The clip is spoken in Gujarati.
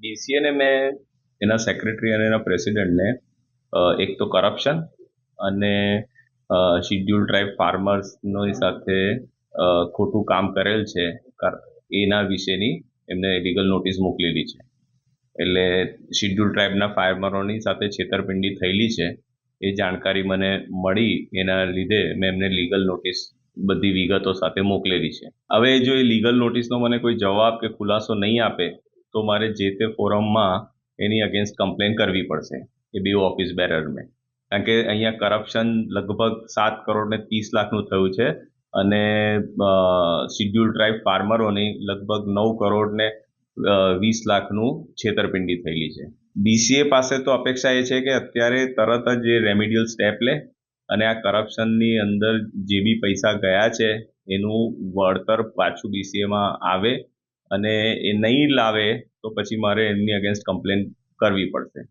બીસીએને મેં એના સેક્રેટરી અને એના પ્રેસિડેન્ટને એક તો કરપ્શન અને શિડ્યુલ ટ્રાઇબ ફાર્મર્સની સાથે ખોટું કામ કરેલ છે એના વિશેની એમને લીગલ નોટિસ મોકલેલી છે. એટલે શિડ્યુલ ટ્રાઇબના ફાર્મરોની સાથે છેતરપિંડી થયેલી છે એ જાણકારી મને મળી, એના લીધે મેં એમને લીગલ નોટિસ બધી વિગતો સાથે મોકલેલી છે. હવે જો એ લીગલ નોટિસનો મને કોઈ જવાબ કે ખુલાસો નહીં આપે તો મારે જે તે ફોરમમાં એની અગેન્સ્ટ કમ્પ્લેન કરવી પડશે એ બે ઓફિસ બેરરને. કારણ કે અહીંયા કરપ્શન લગભગ 7,30,00,000નું થયું છે અને શિડ્યુલ ટ્રાઇબ ફાર્મરોની લગભગ 9,20,00,000નું છેતરપિંડી થયેલી છે. બીસીએ પાસે તો અપેક્ષા એ છે કે અત્યારે તરત જ એ રેમિડિયલ સ્ટેપ લે અને આ કરપ્શનની અંદર જે બી પૈસા ગયા છે એનું વળતર પાછું બીસીએમાં આવે, અને એ નહીં લાવે તો પછી મારે એમની અગેન્સ્ટ કમ્પ્લેન કરવી પડશે.